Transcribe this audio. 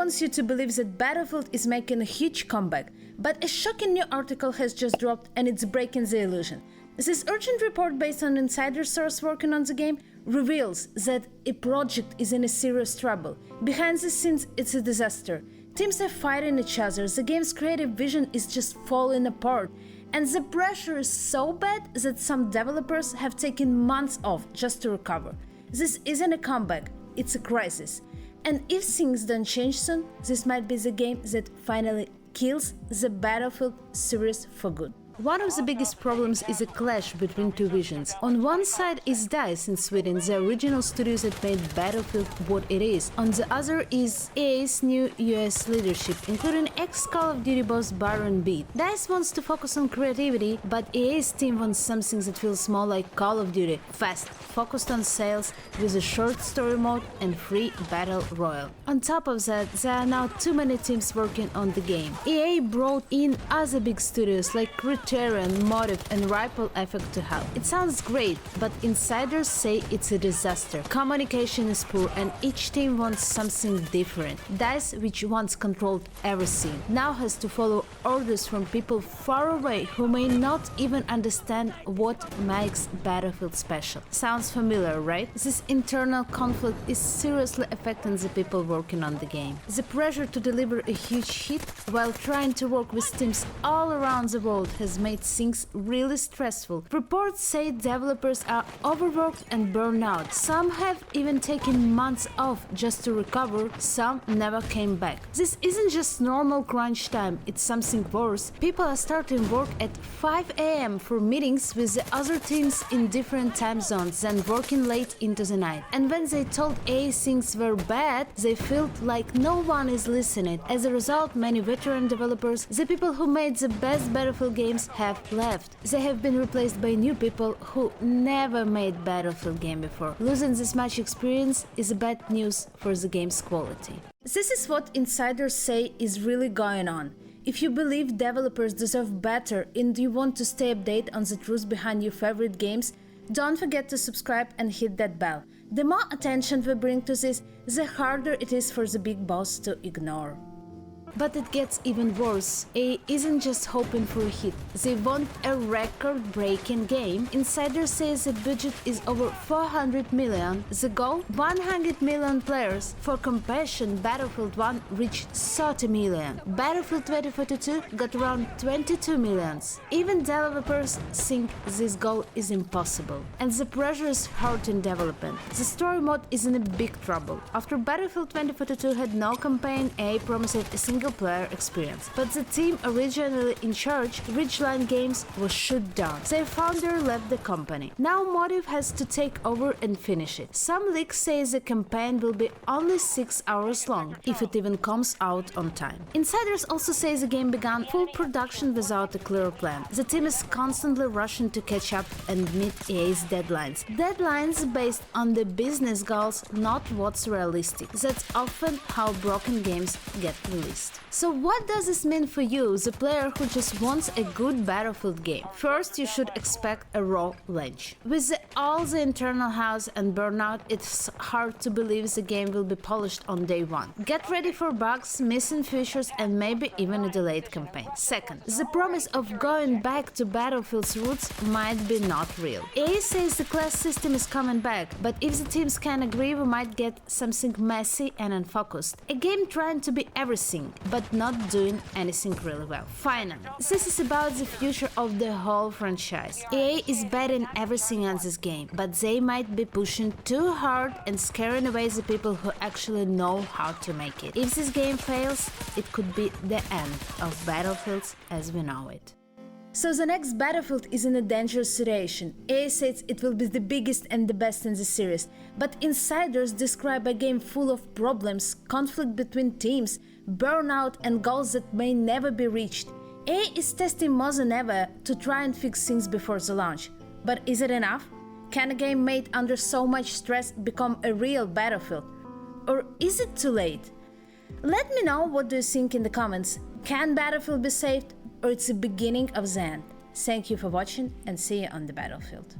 wants you to believe that Battlefield is making a huge comeback, but a shocking new article has just dropped and it's breaking the illusion. This urgent report, based on insider source working on the game, reveals that a project is in a serious trouble. Behind the scenes, it's a disaster. Teams are fighting each other, the game's creative vision is just falling apart, and the pressure is so bad that some developers have taken months off just to recover. This isn't a comeback, it's a crisis. And if things don't change soon, this might be the game that finally kills the Battlefield series for good. One of the biggest problems is a clash between two visions. On one side is DICE in Sweden, the original studios that made Battlefield what it is. On the other is EA's new US leadership, including ex-Call of Duty boss Baron Beat. DICE wants to focus on creativity, but EA's team wants something that feels more like Call of Duty, fast, focused on sales, with a short story mode and free battle royale. On top of that, there are now too many teams working on the game. EA brought in other big studios like Criterion, Motive and Ripple Effect to help. It sounds great, but insiders say it's a disaster. Communication is poor and each team wants something different. DICE, which once controlled everything, now has to follow orders from people far away who may not even understand what makes Battlefield special. Sounds familiar, right? This internal conflict is seriously affecting the people working on the game. The pressure to deliver a huge hit while trying to work with teams all around the world has made things really stressful. Reports say developers are overworked and burned out. Some have even taken months off just to recover, some never came back. This isn't just normal crunch time, it's something worse. People are starting work at 5 AM for meetings with the other teams in different time zones, then working late into the night. And when they told EA things were bad, they felt like no one is listening. As a result, many veteran developers, the people who made the best Battlefield games, have left. They have been replaced by new people who never made Battlefield game before. Losing this much experience is bad news for the game's quality. This is what insiders say is really going on. If you believe developers deserve better and you want to stay updated on the truth behind your favorite games, don't forget to subscribe and hit that bell. The more attention we bring to this, the harder it is for the big boss to ignore. But it gets even worse. EA isn't just hoping for a hit, they want a record-breaking game. Insiders say the budget is over 400 million. The goal? 100 million players. For comparison, Battlefield 1 reached 30 million. Battlefield 2042 got around 22 million. Even developers think this goal is impossible. And the pressure is hurting development. The story mode is in a big trouble. After Battlefield 2042 had no campaign, EA promised a single player experience. But the team originally in charge, Ridgeline Games, was shut down. Their founder left the company. Now Motive has to take over and finish it. Some leaks say the campaign will be only 6 hours long, if it even comes out on time. Insiders also say the game began full production without a clear plan. The team is constantly rushing to catch up and meet EA's deadlines. Deadlines based on the business goals, not what's realistic. That's often how broken games get released. So what does this mean for you, the player who just wants a good Battlefield game? First, you should expect a raw launch. With all the internal chaos and burnout, it's hard to believe the game will be polished on day one. Get ready for bugs, missing features and maybe even a delayed campaign. Second, the promise of going back to Battlefield's roots might be not real. EA says the class system is coming back, but if the teams can agree, we might get something messy and unfocused. A game trying to be everything, but not doing anything really well. Finally, this is about the future of the whole franchise. EA is betting everything on this game, but they might be pushing too hard and scaring away the people who actually know how to make it. If this game fails, it could be the end of Battlefields as we know it. So the next Battlefield is in a dangerous situation. EA says it will be the biggest and the best in the series, but insiders describe a game full of problems, conflict between teams, burnout and goals that may never be reached. EA is testing more than ever to try and fix things before the launch. But is it enough? Can a game made under so much stress become a real Battlefield? Or is it too late? Let me know what do you think in the comments. Can Battlefield be saved, or it's the beginning of the end? Thank you for watching and see you on the Battlefield.